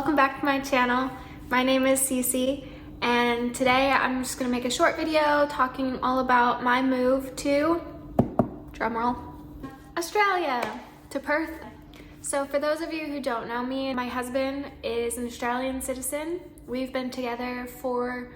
Welcome back to my channel. My name is Cece, and today I'm just gonna make a short video talking all about my move to, drumroll, Australia, to Perth. So for those of you who don't know me, my husband is an Australian citizen. We've been together for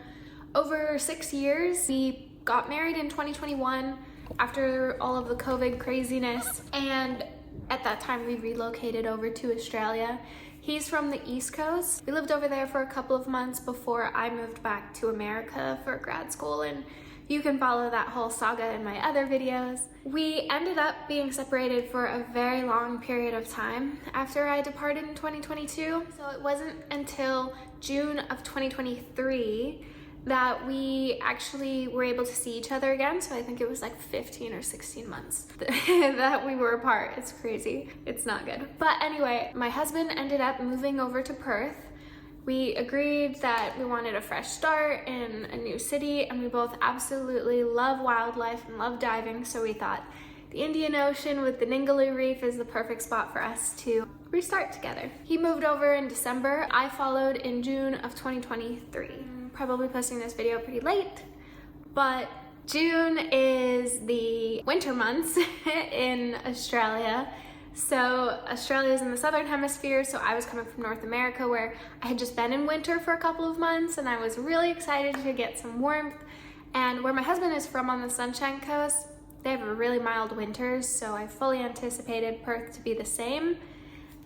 over 6 years. We got married in 2021 after all of the COVID craziness, and at that time we relocated over to Australia. He's from the East Coast. We lived over there for a couple of months before I moved back to America for grad school, and you can follow that whole saga in my other videos. We ended up being separated for a very long period of time after I departed in 2022. So it wasn't until June of 2023 that we actually were able to see each other again. So I think it was like 15 or 16 months that we were apart. It's crazy. It's not good. But anyway, my husband ended up moving over to Perth. We agreed that we wanted a fresh start in a new city, and we both absolutely love wildlife and love diving. So we thought the Indian Ocean with the Ningaloo Reef is the perfect spot for us to restart together. He moved over in December. I followed in June of 2023. Probably posting this video pretty late, but June is the winter months in Australia. So Australia is in the southern hemisphere, so I was coming from North America where I had just been in winter for a couple of months, and I was really excited to get some warmth. And where my husband is from on the Sunshine Coast, they have a really mild winters, so I fully anticipated Perth to be the same.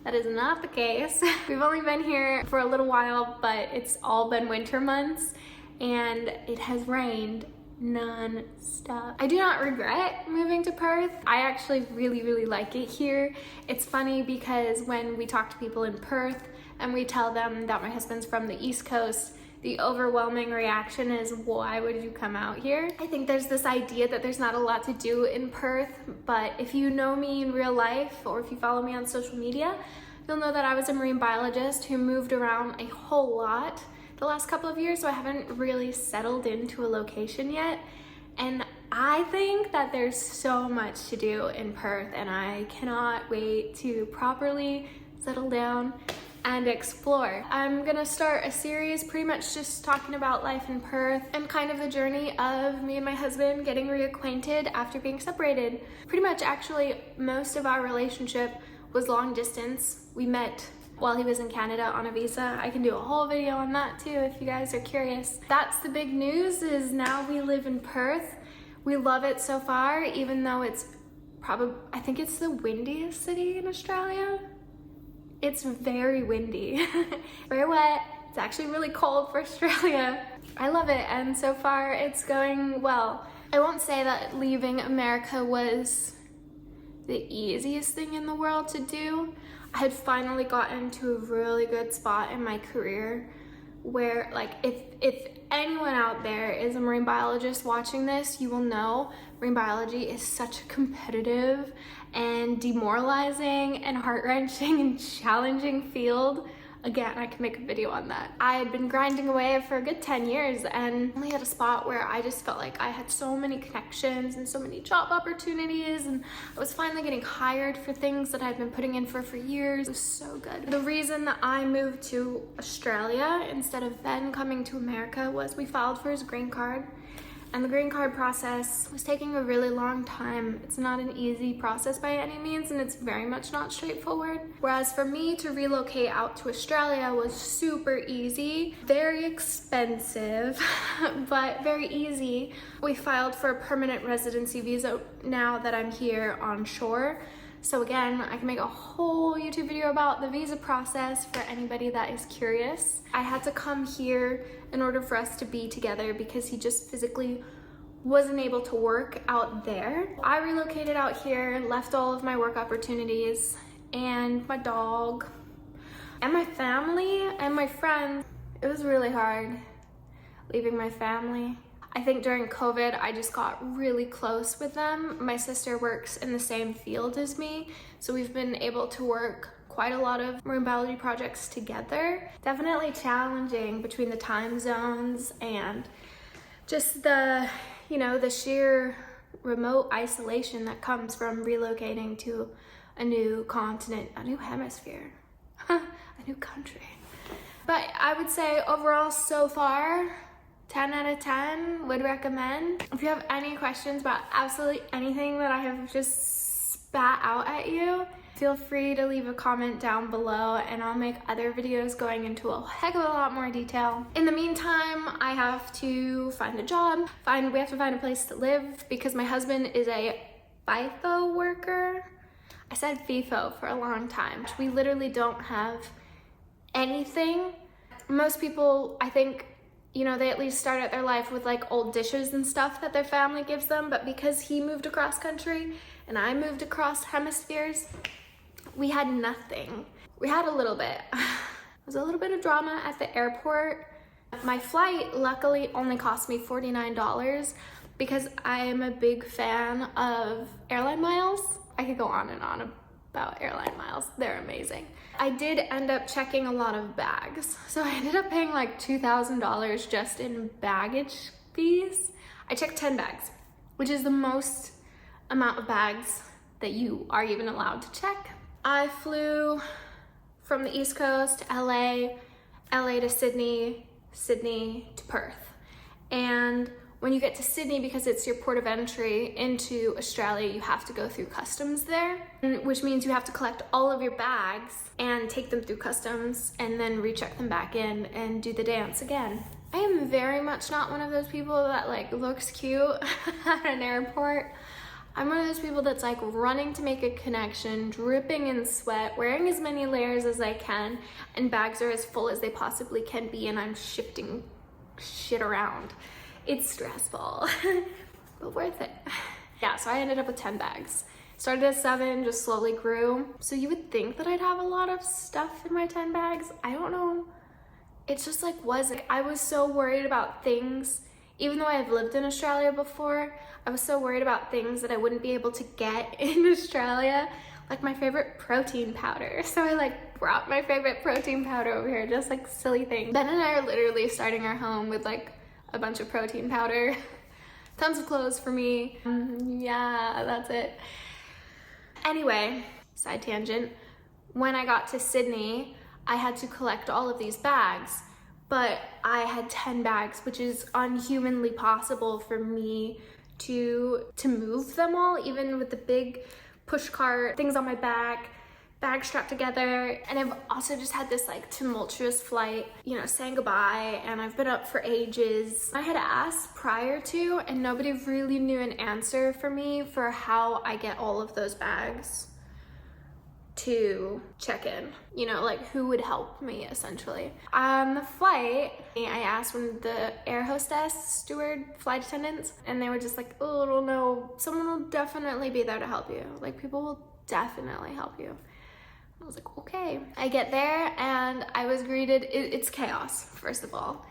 That is not the case. We've only been here for a little while, but it's all been winter months, and it has rained non-stop. I do not regret moving to Perth. I actually really like it here. It's funny because when we talk to people in Perth and we tell them that my husband's from the East Coast, the overwhelming reaction is, why would you come out here? I think there's this idea that there's not a lot to do in Perth, but if you know me in real life or if you follow me on social media, you'll know that I was a marine biologist who moved around a whole lot the last couple of years, so I haven't really settled into a location yet. And I think that there's so much to do in Perth, and I cannot wait to properly settle down and explore. I'm gonna start a series pretty much just talking about life in Perth and kind of the journey of me and my husband getting reacquainted after being separated. Pretty much actually most of our relationship was long distance. We met while he was in Canada on a visa. I can do a whole video on that too if you guys are curious. That's the big news, is now we live in Perth. We love it so far, even though it's I think it's the windiest city in Australia. It's very windy, very wet. It's actually really cold for Australia. I love it, and so far it's going well. I won't say that leaving America was the easiest thing in the world to do. I had finally gotten to a really good spot in my career where, like, if anyone out there is a marine biologist watching this, you will know marine biology is such a competitive and demoralizing and heart-wrenching and challenging field. Again, I can make a video on that. I had been grinding away for a good 10 years and only at a spot where I just felt like I had so many connections and so many job opportunities, and I was finally getting hired for things that I'd been putting in for years. It was so good. The reason that I moved to Australia instead of Ben coming to America was we filed for his green card. And the green card process was taking a really long time. It's not an easy process by any means, and it's very much not straightforward. Whereas for me to relocate out to Australia was super easy, very expensive, but very easy. We filed for a permanent residency visa now that I'm here on shore. So again, I can make a whole YouTube video about the visa process for anybody that is curious. I had to come here in order for us to be together because he just physically wasn't able to work out there. I relocated out here, left all of my work opportunities and my dog and my family and my friends. It was really hard leaving my family. I think during COVID, I just got really close with them. My sister works in the same field as me, so we've been able to work quite a lot of marine biology projects together. Definitely challenging between the time zones and just the, the sheer remote isolation that comes from relocating to a new continent, a new hemisphere, a new country. But I would say overall so far, 10 out of 10, would recommend. If you have any questions about absolutely anything that I have just spat out at you, feel free to leave a comment down below and I'll make other videos going into a heck of a lot more detail. In the meantime, I have to find a job. We have to find a place to live because my husband is a FIFO worker. I said FIFO for a long time. We literally don't have anything. Most people, I think, you know, they at least start out their life with like old dishes and stuff that their family gives them, but because he moved across country and I moved across hemispheres, we had nothing. We had a little bit. There was a little bit of drama at the airport. My flight luckily only cost me $49 because I am a big fan of airline miles. I could go on and on about airline miles. They're amazing. I did end up checking a lot of bags. So I ended up paying like $2,000 just in baggage fees. I checked 10 bags, which is the most amount of bags that you are even allowed to check. I flew from the East Coast to LA, LA to Sydney, Sydney to Perth. And when you get to Sydney, because it's your port of entry into Australia, you have to go through customs there, which means you have to collect all of your bags and take them through customs and then recheck them back in and do the dance again. I am very much not one of those people that like looks cute at an airport. I'm one of those people that's like running to make a connection, dripping in sweat, wearing as many layers as I can, and bags are as full as they possibly can be, and I'm shifting shit around. It's stressful, but worth it. Yeah, so I ended up with 10 bags. Started at 7, just slowly grew. So you would think that I'd have a lot of stuff in my 10 bags. I don't know. It's just like wasn't. I was so worried about things. Even though I've lived in Australia before, I was so worried about things that I wouldn't be able to get in Australia, like my favorite protein powder. So I like brought my favorite protein powder over here, just like silly things. Ben and I are literally starting our home with like a bunch of protein powder, tons of clothes for me. Yeah, that's it. Anyway, side tangent. When I got to Sydney, I had to collect all of these bags. But I had 10 bags, which is unhumanly possible for me to move them all, even with the big push cart, things on my back, bag strapped together. And I've also just had this like tumultuous flight, you know, saying goodbye, and I've been up for ages. I had asked prior to, and nobody really knew an answer for me for how I get all of those bags to check in, you know, like who would help me essentially. On the flight, I asked one of the air hostess, steward, flight attendants, and they were just like, oh no, someone will definitely be there to help you. Like people will definitely help you. I was like, okay. I get there and I was greeted, it's chaos, first of all.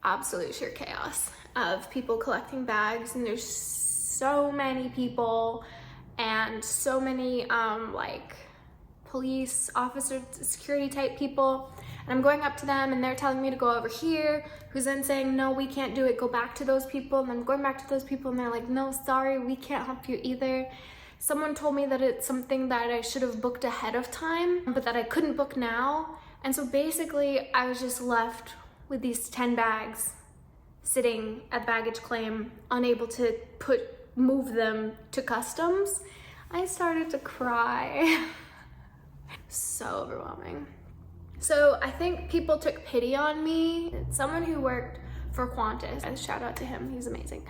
Absolute sheer chaos of people collecting bags, and there's so many people and so many like police officer, security type people, and I'm going up to them and they're telling me to go over here, who's then saying, no, we can't do it, go back to those people. And I'm going back to those people and they're like, no, sorry, we can't help you either. Someone told me that it's something that I should have booked ahead of time, but that I couldn't book now. And so basically I was just left with these 10 bags sitting at baggage claim, unable to move them to customs. I started to cry. So overwhelming. So I think people took pity on me. Someone who worked for Qantas, and shout out to him, he's amazing,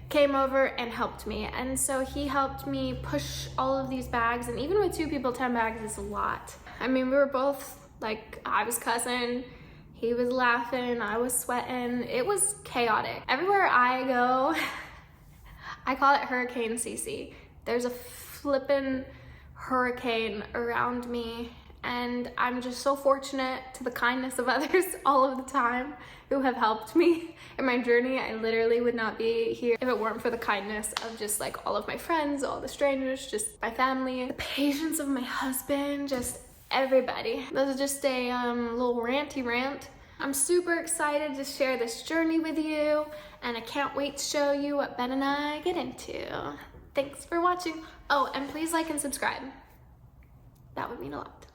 came over and helped me. And so he helped me push all of these bags, and even with 2 people, 10 bags is a lot. I mean, we were both like, I was cussing, he was laughing, I was sweating. It was chaotic. Everywhere I go, I call it Hurricane Cece. There's a flippin' hurricane around me, and I'm just so fortunate to the kindness of others all of the time who have helped me in my journey. I literally would not be here if it weren't for the kindness of just like all of my friends, all the strangers, just my family, the patience of my husband, just everybody. This is just a little ranty rant. I'm super excited to share this journey with you, and I can't wait to show you what Ben and I get into. Thanks for watching. Oh, and please like and subscribe. That would mean a lot.